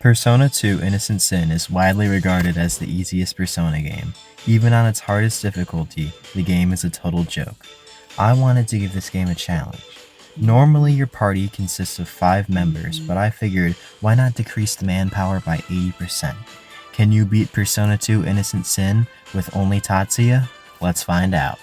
Persona 2 Innocent Sin is widely regarded as the easiest Persona game. Even on its hardest difficulty, the game is a total joke. I wanted to give this game a challenge. Normally your party consists of 5 members, but I figured why not decrease the manpower by 80%? Can you beat Persona 2 Innocent Sin with only Tatsuya? Let's find out.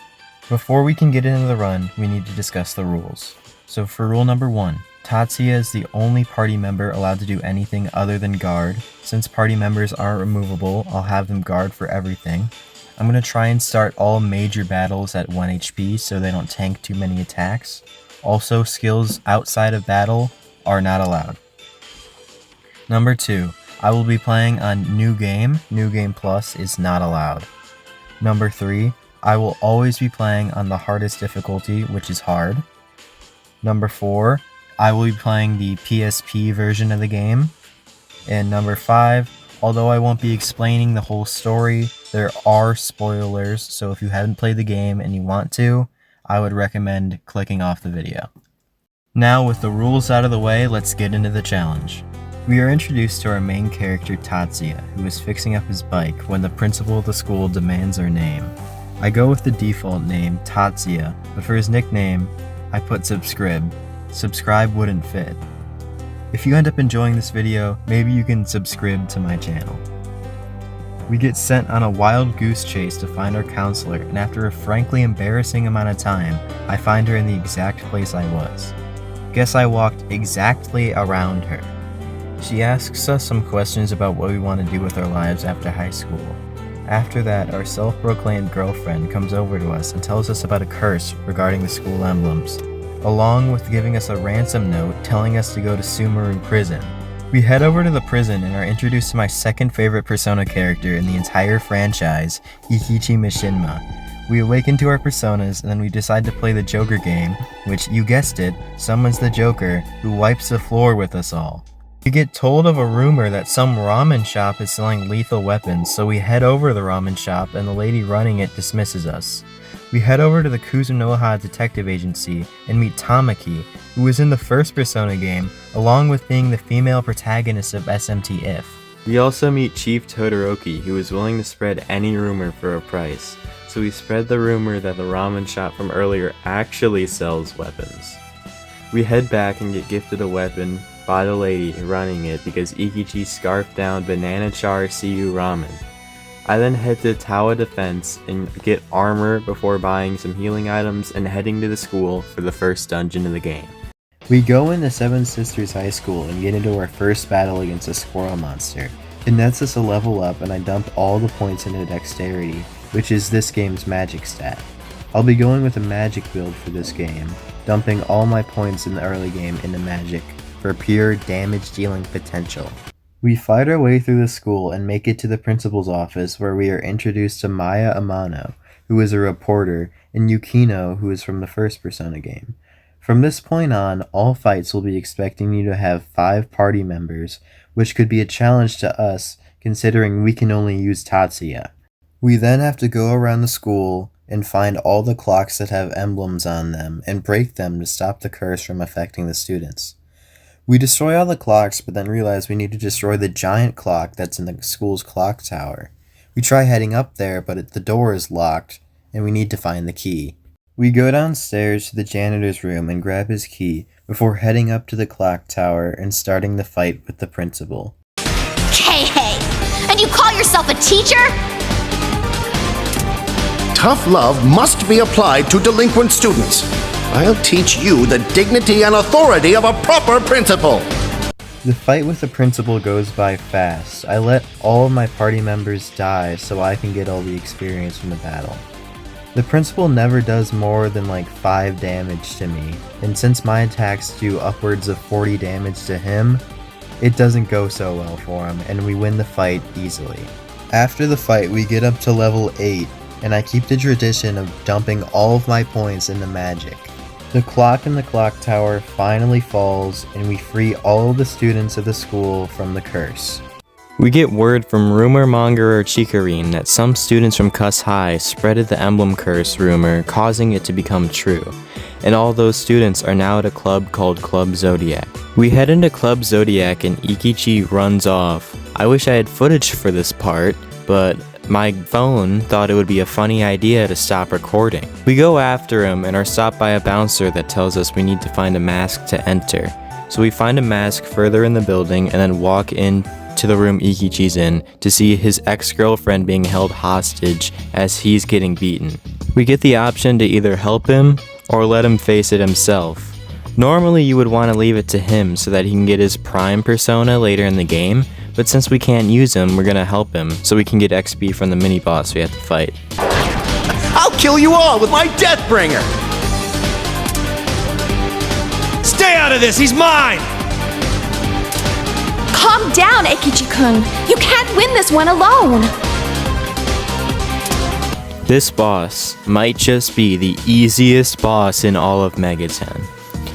Before we can get into the run, we need to discuss the rules. So for rule number 1, Tatsuya is the only party member allowed to do anything other than guard. Since party members are removable, I'll have them guard for everything. I'm going to try and start all major battles at 1 HP so they don't tank too many attacks. Also, skills outside of battle are not allowed. Number 2, I will be playing on New Game. New Game Plus is not allowed. Number 3, I will always be playing on the hardest difficulty, which is hard. Number 4, I will be playing the PSP version of the game. And number 5, although I won't be explaining the whole story, there are spoilers, so if you haven't played the game and you want to, I would recommend clicking off the video. Now with the rules out of the way, let's get into the challenge. We are introduced to our main character Tatsuya, who is fixing up his bike when the principal of the school demands our name. I go with the default name, Tatsuya, but for his nickname, I put Subscrib. Subscribe wouldn't fit. If you end up enjoying this video, maybe you can subscribe to my channel. We get sent on a wild goose chase to find our counselor, and after a frankly embarrassing amount of time, I find her in the exact place I was. Guess I walked exactly around her. She asks us some questions about what we want to do with our lives after high school. After that, our self-proclaimed girlfriend comes over to us and tells us about a curse regarding the school emblems, along with giving us a ransom note telling us to go to Sumeru prison. We head over to the prison and are introduced to my second favorite Persona character in the entire franchise, Ikichi Mishima. We awaken to our personas and then we decide to play the Joker game, which, you guessed it, summons the Joker, who wipes the floor with us all. We get told of a rumor that some ramen shop is selling lethal weapons, so we head over to the ramen shop and the lady running it dismisses us. We head over to the Kuzunoha Detective Agency and meet Tamaki, who was in the first Persona game, along with being the female protagonist of SMT If. We also meet Chief Todoroki, who is willing to spread any rumor for a price. So we spread the rumor that the ramen shop from earlier actually sells weapons. We head back and get gifted a weapon by the lady running it because Ikichi scarfed down Banana Char CU Ramen. I then head to Tower Defense and get armor before buying some healing items and heading to the school for the first dungeon of the game. We go into Seven Sisters High School and get into our first battle against a squirrel monster. It nets us a level up and I dump all the points into Dexterity, which is this game's magic stat. I'll be going with a magic build for this game, dumping all my points in the early game into magic for pure damage dealing potential. We fight our way through the school and make it to the principal's office where we are introduced to Maya Amano, who is a reporter, and Yukino, who is from the first Persona game. From this point on, all fights will be expecting you to have 5 party members, which could be a challenge to us considering we can only use Tatsuya. We then have to go around the school and find all the clocks that have emblems on them and break them to stop the curse from affecting the students. We destroy all the clocks, but then realize we need to destroy the giant clock that's in the school's clock tower. We try heading up there, but the door is locked, and we need to find the key. We go downstairs to the janitor's room and grab his key, before heading up to the clock tower and starting the fight with the principal. Hey! And you call yourself a teacher? Tough love must be applied to delinquent students. I'll teach you the dignity and authority of a proper principal. The fight with the principal goes by fast. I let all of my party members die so I can get all the experience from the battle. The principal never does more than like 5 damage to me, and since my attacks do upwards of 40 damage to him, it doesn't go so well for him, and we win the fight easily. After the fight, we get up to level 8, and I keep the tradition of dumping all of my points into magic. The clock in the clock tower finally falls, and we free all of the students of the school from the curse. We get word from rumor monger Chikarine that some students from Cus High spreaded the emblem curse rumor, causing it to become true. and all those students are now at a club called Club Zodiac. We head into Club Zodiac and Ikichi runs off. I wish I had footage for this part, but my phone thought it would be a funny idea to stop recording. We go after him and are stopped by a bouncer that tells us we need to find a mask to enter. So we find a mask further in the building and then walk into the room Ikichi's in to see his ex-girlfriend being held hostage as he's getting beaten. We get the option to either help him or let him face it himself. Normally you would want to leave it to him so that he can get his prime persona later in the game, but since we can't use him, we're gonna help him so we can get XP from the mini-boss we have to fight. I'll kill you all with my Deathbringer! Stay out of this, he's mine! Calm down, Ikichi-kun. You can't win this one alone. This boss might just be the easiest boss in all of Mega 10.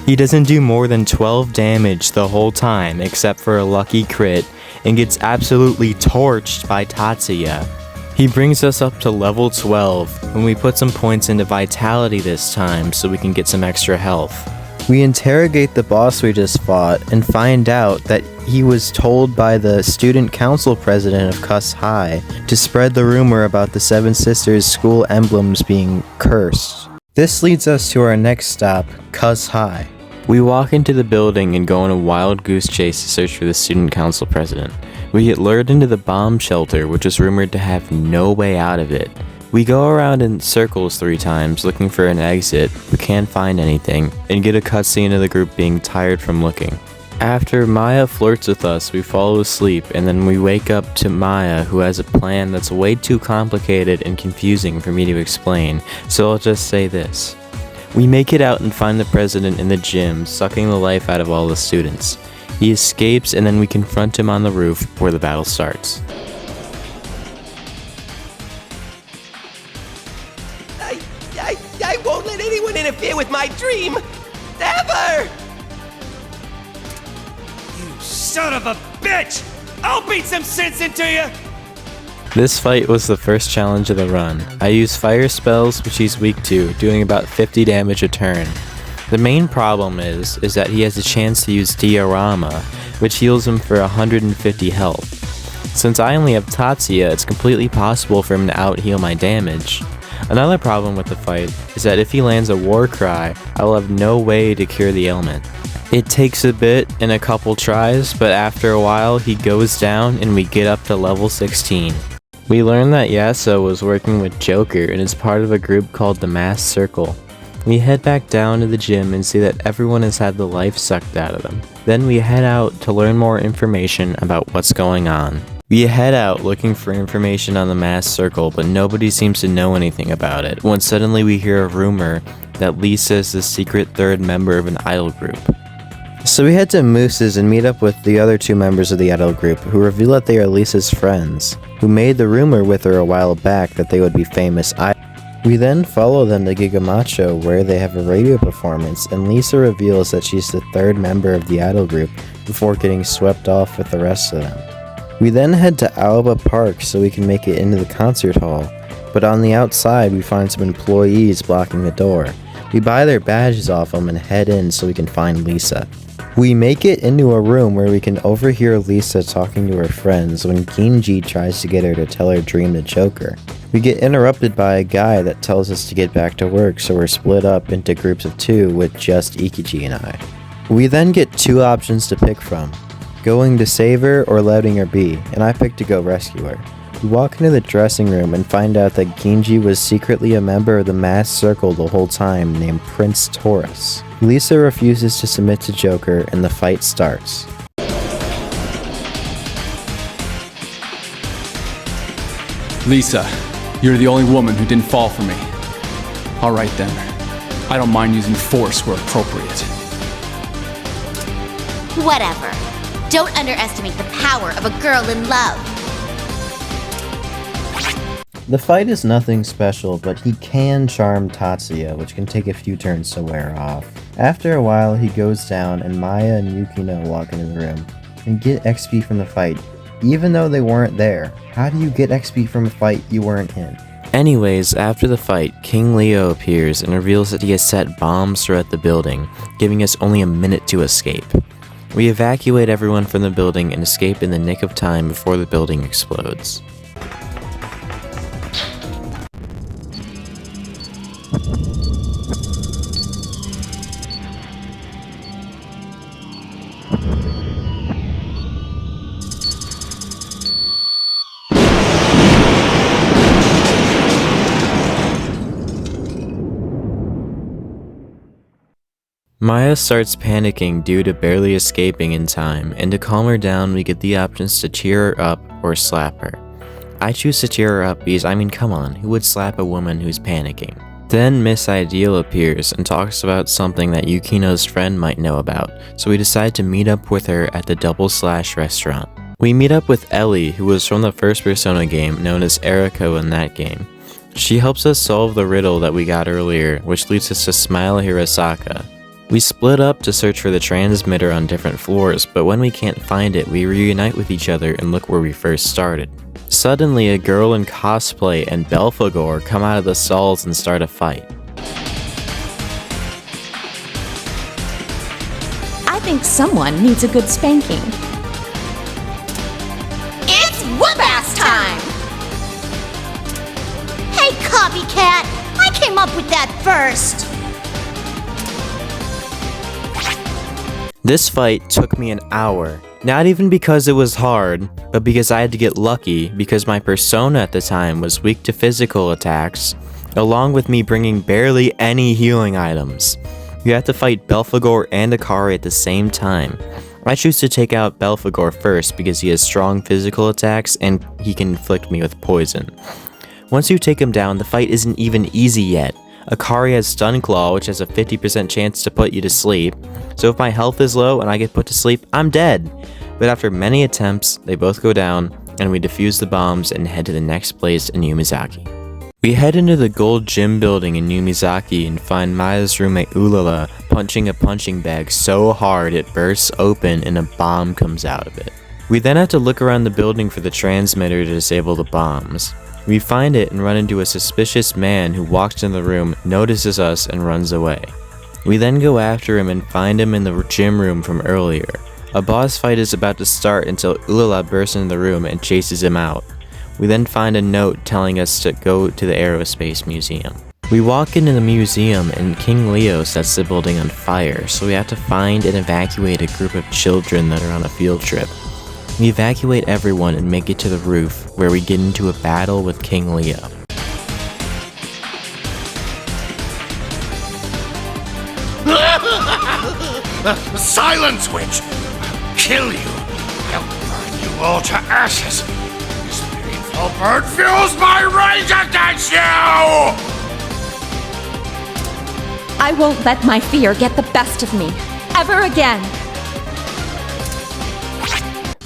He doesn't do more than 12 damage the whole time except for a lucky crit and gets absolutely torched by Tatsuya. He brings us up to level 12 when we put some points into Vitality this time so we can get some extra health. We interrogate the boss we just fought and find out that he was told by the student council president of Cus High to spread the rumor about the Seven Sisters school emblems being cursed. This leads us to our next stop, Cus High. We walk into the building and go on a wild goose chase to search for the student council president. We get lured into the bomb shelter, which is rumored to have no way out of it. We go around in circles 3 times looking for an exit, but can't find anything, and get a cutscene of the group being tired from looking. After Maya flirts with us, we fall asleep, and then we wake up to Maya, who has a plan that's way too complicated and confusing for me to explain, so I'll just say this. We make it out and find the president in the gym, sucking the life out of all the students. He escapes, and then we confront him on the roof, where the battle starts. I won't let anyone interfere with my dream! Ever! You son of a bitch! I'll beat some sense into you! This fight was the first challenge of the run. I use fire spells, which he's weak to, doing about 50 damage a turn. The main problem is that he has a chance to use Diorama, which heals him for 150 health. Since I only have Tatsuya, it's completely possible for him to out-heal my damage. Another problem with the fight is that if he lands a war cry, I will have no way to cure the ailment. It takes a bit and a couple tries, but after a while he goes down and we get up to level 16. We learn that Yasuo was working with Joker and is part of a group called the Mass Circle. We head back down to the gym and see that everyone has had the life sucked out of them. Then we head out to learn more information about what's going on. We head out looking for information on the Mass Circle, but nobody seems to know anything about it, when suddenly we hear a rumor that Lisa is the secret 3rd member of an idol group. So we head to Moose's and meet up with the other 2 members of the idol group, who reveal that they are Lisa's friends, who made the rumor with her a while back that they would be famous idols. We then follow them to Gigamacho, where they have a radio performance, and Lisa reveals that she's the 3rd member of the idol group before getting swept off with the rest of them. We then head to Alba Park so we can make it into the concert hall, but on the outside we find some employees blocking the door. We buy their badges off them and head in so we can find Lisa. We make it into a room where we can overhear Lisa talking to her friends when Ginji tries to get her to tell her dream to Joker. We get interrupted by a guy that tells us to get back to work, so we're split up into groups of 2 with just Ikichi and I. We then get 2 options to pick from, going to save her or letting her be, and I picked to go rescue her. We walk into the dressing room and find out that Ginji was secretly a member of the Mass Circle the whole time, named Prince Taurus. Lisa refuses to submit to Joker and the fight starts. Lisa, you're the only woman who didn't fall for me. Alright then. I don't mind using force where appropriate. Whatever. Don't underestimate the power of a girl in love. The fight is nothing special, but he can charm Tatsuya, which can take a few turns to wear off. After a while, he goes down and Maya and Yukino walk into the room and get XP from the fight, even though they weren't there. How do you get XP from a fight you weren't in? Anyways, after the fight, King Leo appears and reveals that he has set bombs throughout the building, giving us only a minute to escape. We evacuate everyone from the building and escape in the nick of time before the building explodes. Maya starts panicking due to barely escaping in time, and to calm her down we get the options to cheer her up or slap her. I choose to cheer her up because come on, who would slap a woman who's panicking? Then Miss Ideal appears and talks about something that Yukino's friend might know about, so we decide to meet up with her at the Double Slash restaurant. We meet up with Ellie, who was from the first Persona game known as Eriko in that game. She helps us solve the riddle that we got earlier, which leads us to Smile Hirasaka. We split up to search for the transmitter on different floors, but when we can't find it, we reunite with each other and look where we first started. Suddenly, a girl in cosplay and Belphegor come out of the stalls and start a fight. I think someone needs a good spanking. It's whoop-ass time! Hey, copycat! I came up with that first! This fight took me an hour. Not even because it was hard, but because I had to get lucky because my persona at the time was weak to physical attacks, along with me bringing barely any healing items. You have to fight Belphegor and Akari at the same time. I choose to take out Belphegor first because he has strong physical attacks and he can inflict me with poison. Once you take him down, the fight isn't even easy yet. Akari has Stun Claw, which has a 50% chance to put you to sleep, so if my health is low and I get put to sleep, I'm dead. But after many attempts, they both go down, and we defuse the bombs and head to the next place in Yumizaki. We head into the gold gym building in Yumizaki and find Maya's roommate Ulala punching a punching bag so hard it bursts open and a bomb comes out of it. We then have to look around the building for the transmitter to disable the bombs. We find it and run into a suspicious man who walks in the room, notices us, and runs away. We then go after him and find him in the gym room from earlier. A boss fight is about to start until Ulala bursts into the room and chases him out. We then find a note telling us to go to the Aerospace Museum. We walk into the museum and King Leo sets the building on fire, so we have to find and evacuate a group of children that are on a field trip. We evacuate everyone and make it to the roof, where we get into a battle with King Leo. Silence, witch! Kill you! I'll burn you all to ashes! This painful burn fuels my rage against you! I won't let my fear get the best of me. Ever again.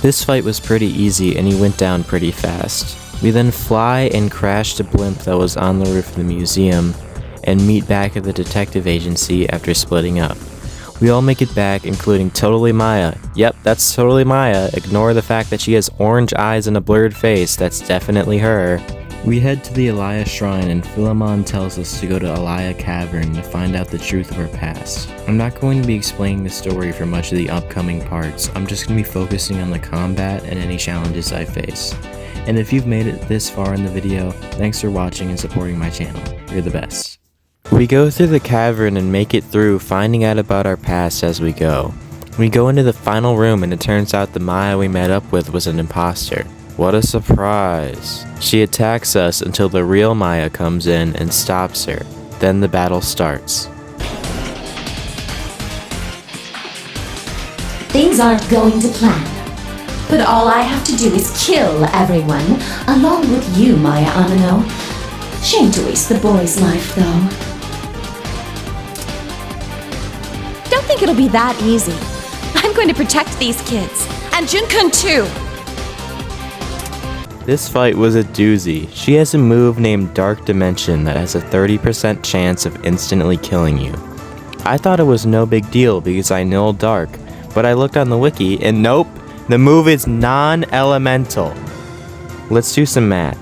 This fight was pretty easy and he went down pretty fast. We then fly and crash the blimp that was on the roof of the museum and meet back at the detective agency after splitting up. We all make it back, including Totally Maya. Yep, that's Totally Maya. Ignore the fact that she has orange eyes and a blurred face. That's definitely her. We head to the Elia Shrine and Philemon tells us to go to Elia Cavern to find out the truth of her past. I'm not going to be explaining the story for much of the upcoming parts. I'm just going to be focusing on the combat and any challenges I face. And if you've made it this far in the video, thanks for watching and supporting my channel. You're the best. We go through the cavern and make it through, finding out about our past as we go. We go into the final room and it turns out the Maya we met up with was an imposter. What a surprise. She attacks us until the real Maya comes in and stops her. Then the battle starts. Things aren't going to plan, but all I have to do is kill everyone, along with you, Maya Amino. Shame to waste the boy's life, though. Don't think it'll be that easy. I'm going to protect these kids. And Junkun too! This fight was a doozy. She has a move named Dark Dimension that has a 30% chance of instantly killing you. I thought it was no big deal because I know Dark, but I looked on the wiki and nope, the move is non-elemental. Let's do some math.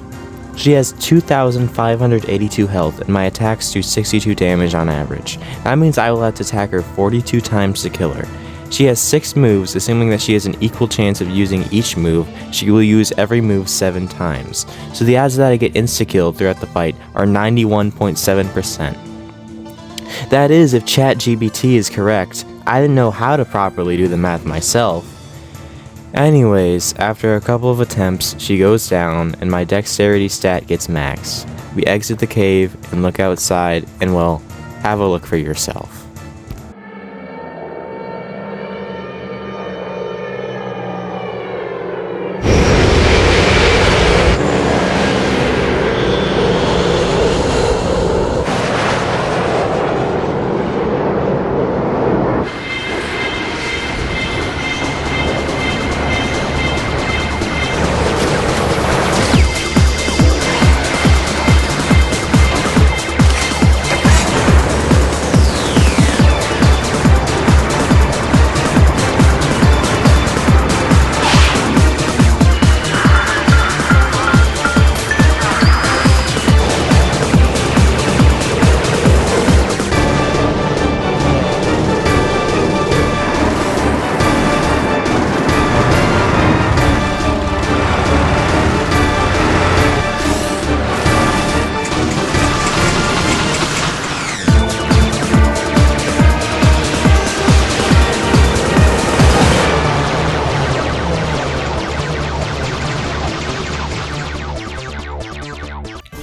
She has 2,582 health, and my attacks do 62 damage on average. That means I will have to attack her 42 times to kill her. She has 6 moves, assuming that she has an equal chance of using each move. She will use every move 7 times. So the odds that I get insta-killed throughout the fight are 91.7%. That is, if ChatGPT is correct. I didn't know how to properly do the math myself. Anyways, after a couple of attempts, she goes down, and my dexterity stat gets maxed. We exit the cave and look outside, and well, have a look for yourself.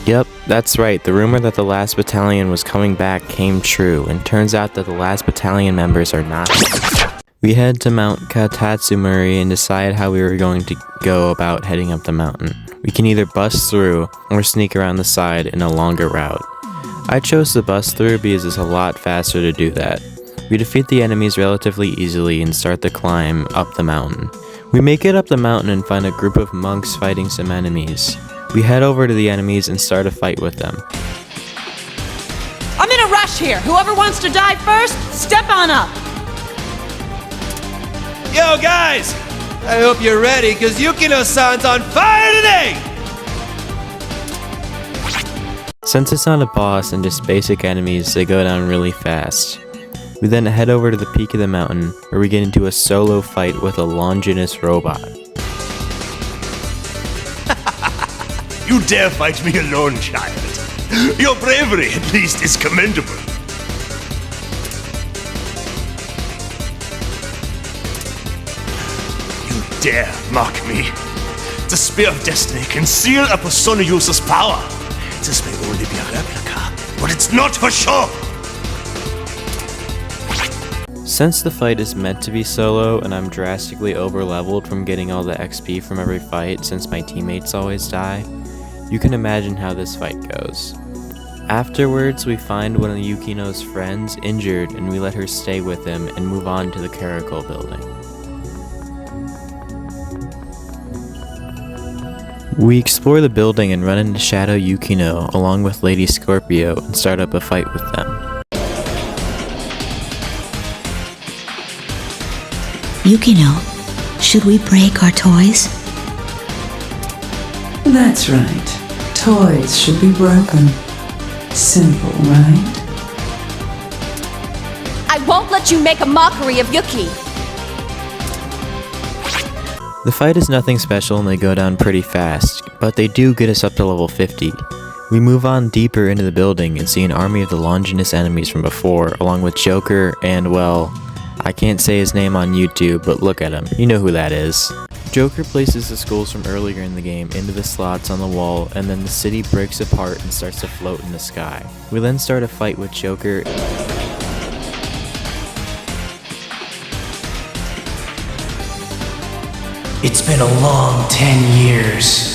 Yep, that's right, the rumor that the last battalion was coming back came true, and turns out that the last battalion members are not. We head to Mount Katsumari and decide how we were going to go about heading up the mountain. We can either bust through, or sneak around the side in a longer route. I chose to bust through because it's a lot faster to do that. We defeat the enemies relatively easily and start the climb up the mountain. We make it up the mountain and find a group of monks fighting some enemies. We head over to the enemies and start a fight with them. I'm in a rush here. Whoever wants to die first, step on up. Yo, guys! I hope you're ready, because Yukino-san's on fire today! Since it's not a boss and just basic enemies, they go down really fast. We then head over to the peak of the mountain, where we get into a solo fight with a Longinus robot. You dare fight me alone, child. Your bravery, at least, is commendable. You dare mock me. The Spear of Destiny can seal a persona user's power. This may only be a replica, but it's not for sure. Since the fight is meant to be solo and I'm drastically over-leveled from getting all the XP from every fight since my teammates always die, you can imagine how this fight goes. Afterwards, we find one of Yukino's friends injured and we let her stay with him and move on to the Caracal building. We explore the building and run into Shadow Yukino along with Lady Scorpio and start up a fight with them. Yukino, should we break our toys? That's right. Toys should be broken. Simple, right? I won't let you make a mockery of Yuki! The fight is nothing special and they go down pretty fast, but they do get us up to level 50. We move on deeper into the building and see an army of the Longinus enemies from before, along with Joker and, well, I can't say his name on YouTube, but look at him, you know who that is. Joker places the skulls from earlier in the game into the slots on the wall, and then the city breaks apart and starts to float in the sky. We then start a fight with Joker. It's been a long 10 years.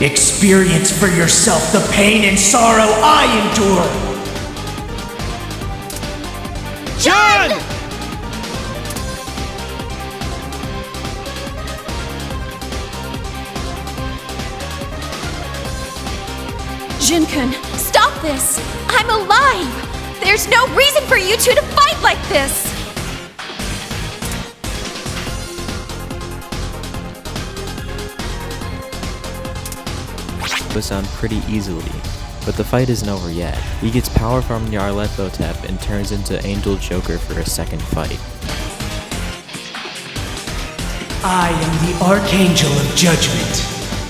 Experience for yourself the pain and sorrow I endure. John! Jun-kun, stop this! I'm alive! There's no reason for you two to fight like this! goes down pretty easily. But the fight isn't over yet. He gets power from Nyarlathotep and turns into Angel Joker for a second fight. I am the Archangel of Judgment.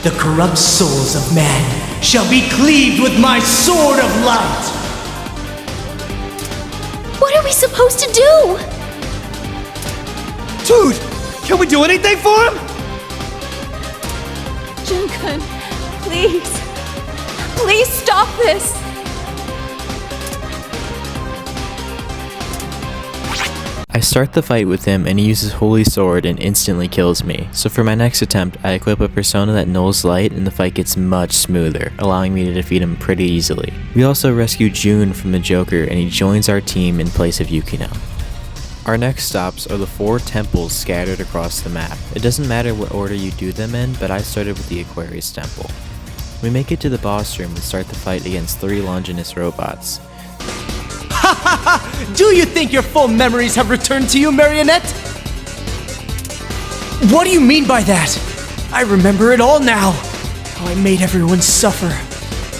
The corrupt souls of man shall be cleaved with my sword of light. What are we supposed to do? Dude, can we do anything for him? Jin-kun, please. Please stop this. I start the fight with him and he uses Holy Sword and instantly kills me. So for my next attempt, I equip a persona that nulls light and the fight gets much smoother, allowing me to defeat him pretty easily. We also rescue June from the Joker and he joins our team in place of Yukino. Our next stops are the 4 temples scattered across the map. It doesn't matter what order you do them in, but I started with the Aquarius Temple. We make it to the boss room and start the fight against 3 Longinus robots. Do you think your full memories have returned to you, Marionette? What do you mean by that? I remember it all now. How I made everyone suffer.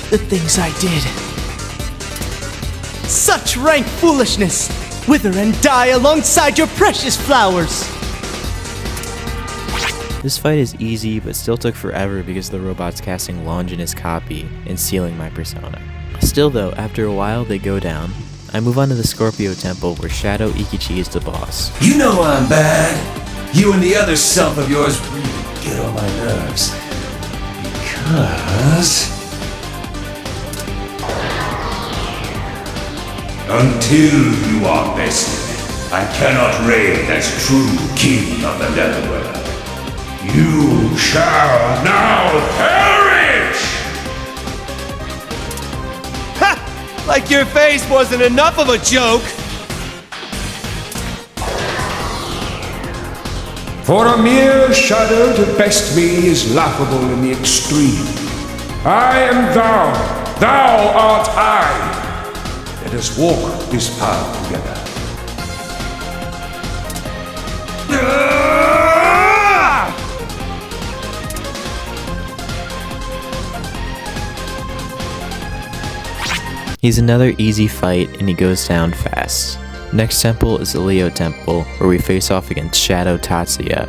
The things I did. Such rank foolishness! Wither and die alongside your precious flowers! This fight is easy, but still took forever because the robots casting Longinus copy and sealing my persona. Still though, after a while they go down. I move on to the Scorpio Temple where Shadow Ikichi is the boss. You know I'm bad. You and the other self of yours really get on my nerves. Because... until you are bested, I cannot reign as true king of the Netherworld. You shall now perish! Like your face wasn't enough of a joke! For a mere shadow to best me is laughable in the extreme. I am thou, thou art I. Let us walk this path together. He's another easy fight and he goes down fast. Next temple is the Leo Temple, where we face off against Shadow Tatsuya.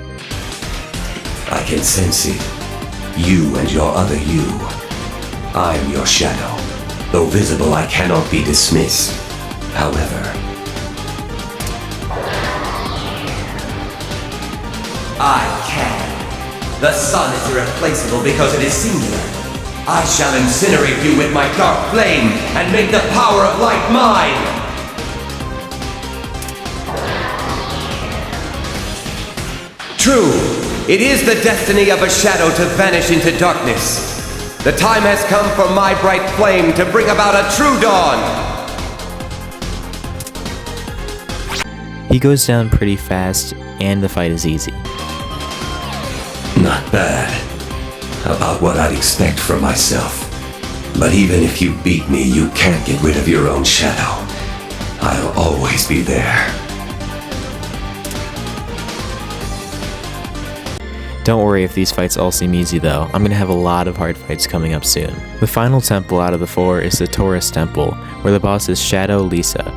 I can sense it. You and your other you. I am your shadow. Though visible, I cannot be dismissed. However... I can. The sun is irreplaceable because it is singular. I shall incinerate you with my dark flame and make the power of light mine! True, it is the destiny of a shadow to vanish into darkness. The time has come for my bright flame to bring about a true dawn! He goes down pretty fast and the fight is easy. Not bad. About what I'd expect from myself. But even if you beat me, you can't get rid of your own shadow. I'll always be there. Don't worry if these fights all seem easy though, I'm gonna have a lot of hard fights coming up soon. The final temple out of the 4 is the Taurus Temple, where the boss is Shadow Lisa.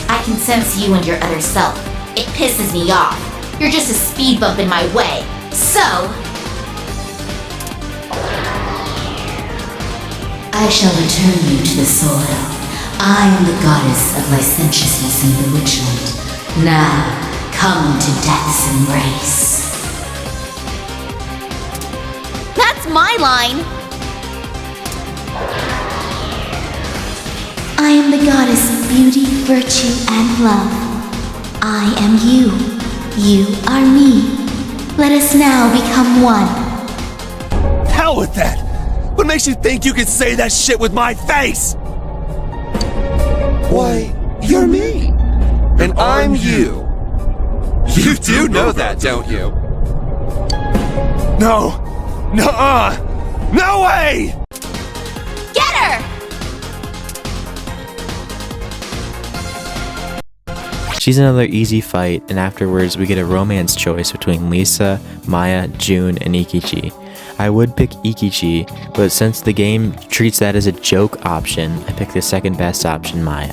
I can sense you and your other self. It pisses me off. You're just a speed bump in my way. So... I shall return you to the soil. I am the goddess of licentiousness and bewitchment. Now, come to death's embrace. That's my line! I am the goddess of beauty, virtue, and love. I am you. You are me. Let us now become one. Hell with that! What makes you think you can say that shit with my face? Why, you're me. And I'm you. You do know that, don't you? No. Nuh-uh. No way! Get her! She's another easy fight, and afterwards we get a romance choice between Lisa, Maya, June, and Ikichi. I would pick Ikichi, but since the game treats that as a joke option, I pick the second best option, Maya.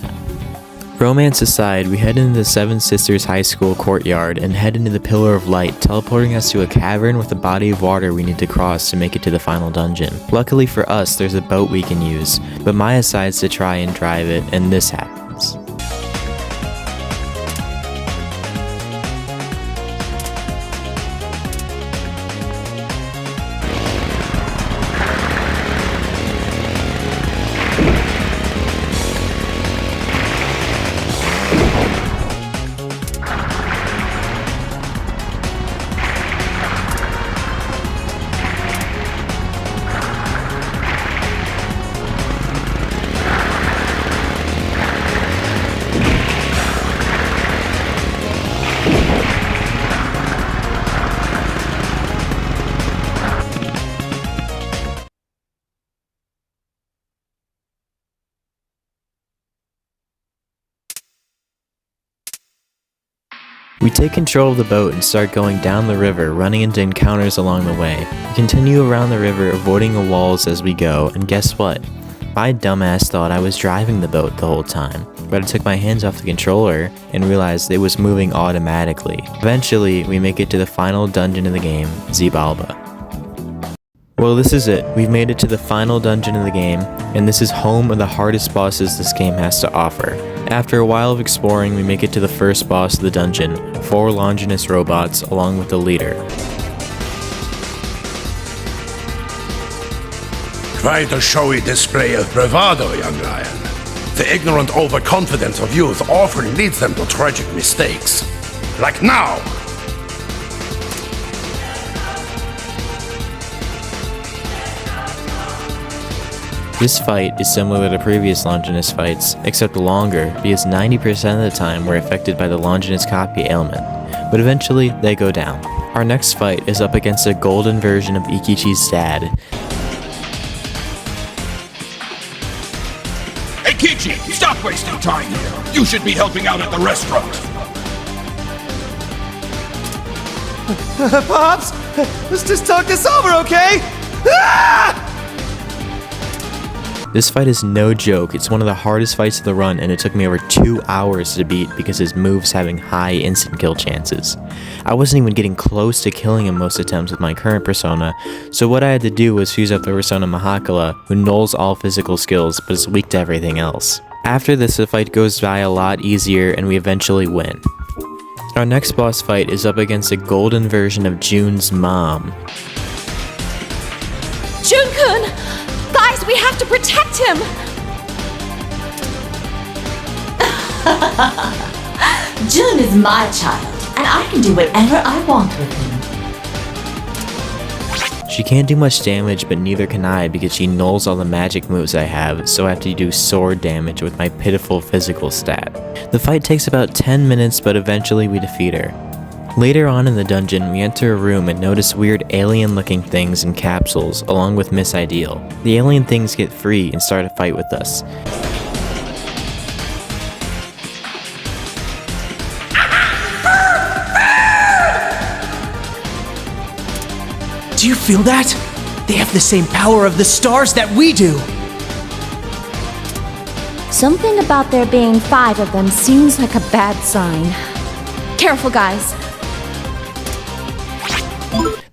Romance aside, we head into the Seven Sisters High School courtyard and head into the Pillar of Light, teleporting us to a cavern with a body of water we need to cross to make it to the final dungeon. Luckily for us, there's a boat we can use, but Maya decides to try and drive it, and this happens. We take control of the boat and start going down the river, running into encounters along the way. We continue around the river, avoiding the walls as we go, and guess what? My dumbass thought I was driving the boat the whole time, but I took my hands off the controller and realized it was moving automatically. Eventually, we make it to the final dungeon of the game, Xibalba. Well, this is it. We've made it to the final dungeon of the game, and this is home of the hardest bosses this game has to offer. After a while of exploring, we make it to the first boss of the dungeon, 4 Longinus robots along with the leader. Quite a showy display of bravado, young lion. The ignorant overconfidence of youth often leads them to tragic mistakes. Like now! This fight is similar to previous Longinus fights, except longer, because 90% of the time we're affected by the Longinus copy ailment, but eventually they go down. Our next fight is up against a golden version of Ikichi's dad. Hey Kichi, stop wasting time here! You should be helping out at the restaurant! Pops! Let's just talk this over, okay? Ah! This fight is no joke. It's one of the hardest fights of the run, and it took me over 2 hours to beat because his moves having high instant kill chances. I wasn't even getting close to killing him most attempts with my current persona, so what I had to do was fuse up the persona Mahakala, who nulls all physical skills but is weak to everything else. After this, the fight goes by a lot easier and we eventually win. Our next boss fight is up against a golden version of June's mom. Jun-kun! Guys, we have to protect him! June is my child, and I can do whatever I want with him. She can't do much damage, but neither can I because she nulls all the magic moves I have, so I have to do sword damage with my pitiful physical stat. The fight takes about 10 minutes, but eventually we defeat her. Later on in the dungeon, we enter a room and notice weird alien-looking things in capsules, along with Miss Ideal. The alien things get free and start a fight with us. Do you feel that? They have the same power of the stars that we do! Something about there being 5 of them seems like a bad sign. Careful, guys.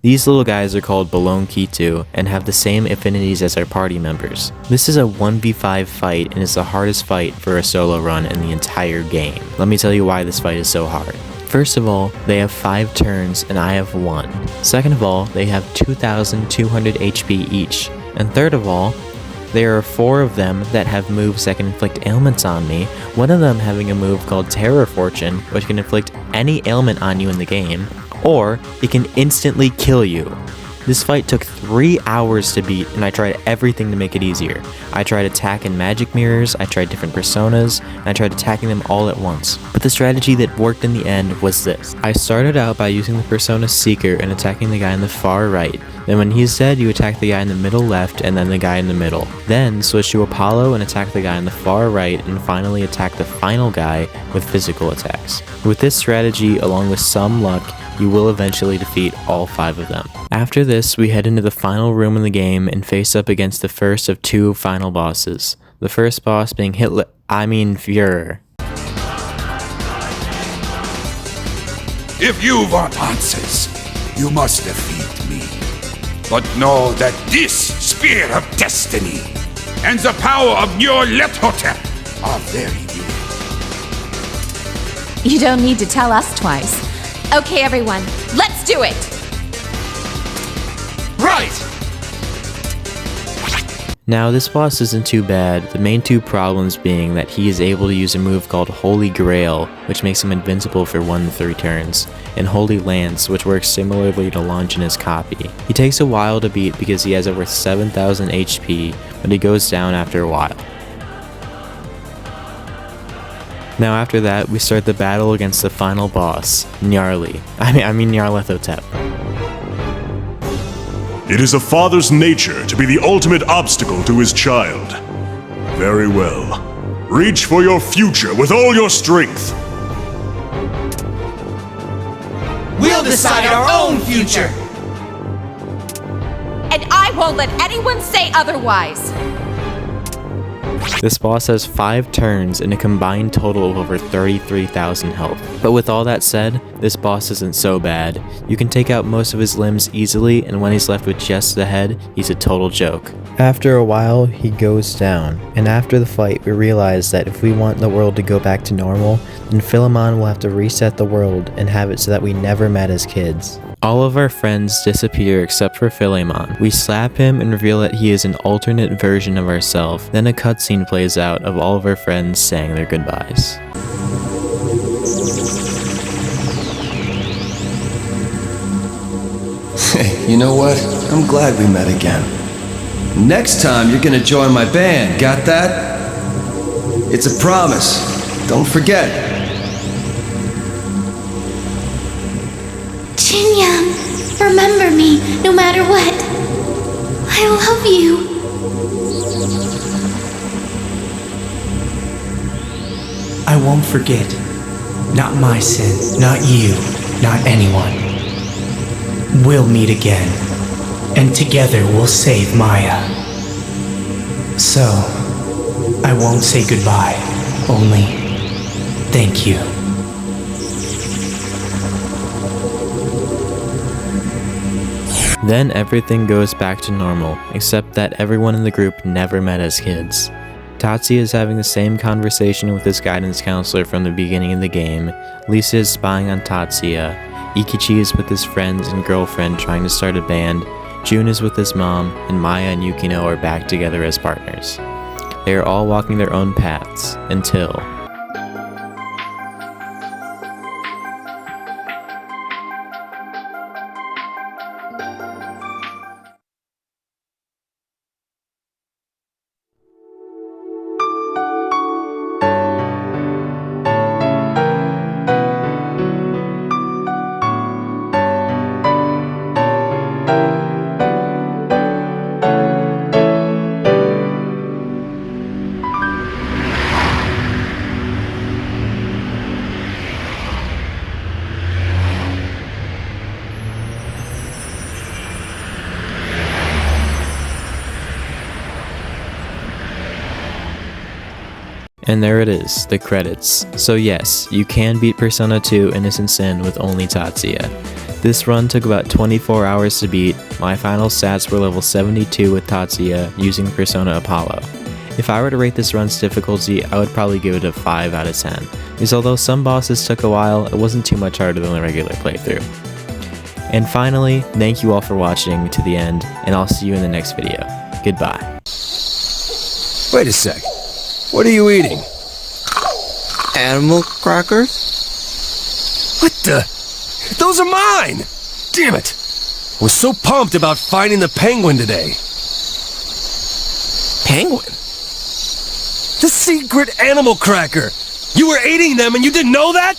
These little guys are called Balong Kitu and have the same affinities as our party members. This is a 1v5 fight and is the hardest fight for a solo run in the entire game. Let me tell you why this fight is so hard. First of all, they have 5 turns and I have 1. Second of all, they have 2,200 HP each. And third of all, there are 4 of them that have moves that can inflict ailments on me, one of them having a move called Terror Fortune, which can inflict any ailment on you in the game, or it can instantly kill you. This fight took 3 hours to beat, and I tried everything to make it easier. I tried attacking magic mirrors, I tried different personas, and I tried attacking them all at once. But the strategy that worked in the end was this. I started out by using the persona Seeker and attacking the guy on the far right. Then when he's dead, you attack the guy in the middle left and then the guy in the middle. Then switch to Apollo and attack the guy in the far right, and finally attack the final guy with physical attacks. With this strategy, along with some luck, you will eventually defeat all 5 of them. After this, we head into the final room in the game and face up against the first of 2 final bosses. The first boss being Führer. If you want answers, you must defeat me. But know that this Spear of Destiny and the power of Nyarlathotep are very new. You don't need to tell us twice. Okay, everyone, let's do it! Right! Now, this boss isn't too bad, the main 2 problems being that he is able to use a move called Holy Grail, which makes him invincible for 1 to 3 turns, and Holy Lance, which works similarly to launch in his copy. He takes a while to beat because he has over 7,000 HP, but he goes down after a while. Now after that, we start the battle against the final boss, Nyarlathotep. It is a father's nature to be the ultimate obstacle to his child. Very well. Reach for your future with all your strength. We'll decide our own future! And I won't let anyone say otherwise! This boss has 5 turns and a combined total of over 33,000 health. But with all that said, this boss isn't so bad. You can take out most of his limbs easily, and when he's left with just the head, he's a total joke. After a while, he goes down, and after the fight, we realize that if we want the world to go back to normal, then Philemon will have to reset the world and have it so that we never met as kids. All of our friends disappear except for Philemon. We slap him and reveal that he is an alternate version of ourselves. Then a cutscene plays out of all of our friends saying their goodbyes. Hey, you know what? I'm glad we met again. Next time you're gonna join my band, got that? It's a promise. Don't forget. Jinyang, remember me no matter what. I love you. I won't forget. Not my sin, not you, not anyone. We'll meet again, and together we'll save Maya. So, I won't say goodbye, only thank you. Then everything goes back to normal, except that everyone in the group never met as kids. Tatsuya is having the same conversation with his guidance counselor from the beginning of the game, Lisa is spying on Tatsuya, Ikichi is with his friends and girlfriend trying to start a band, Jun is with his mom, and Maya and Yukino are back together as partners. They are all walking their own paths, until... And there it is, the credits. So yes, you can beat Persona 2 Innocent Sin with only Tatsuya. This run took about 24 hours to beat. My final stats were level 72 with Tatsuya using Persona Apollo. If I were to rate this run's difficulty, I would probably give it a 5 out of 10, because although some bosses took a while, it wasn't too much harder than the regular playthrough. And finally, thank you all for watching to the end, and I'll see you in the next video. Goodbye. Wait a sec. What are you eating? Animal crackers? What the? Those are mine! Damn it! I was so pumped about finding the penguin today. Penguin? The secret animal cracker! You were eating them and you didn't know that?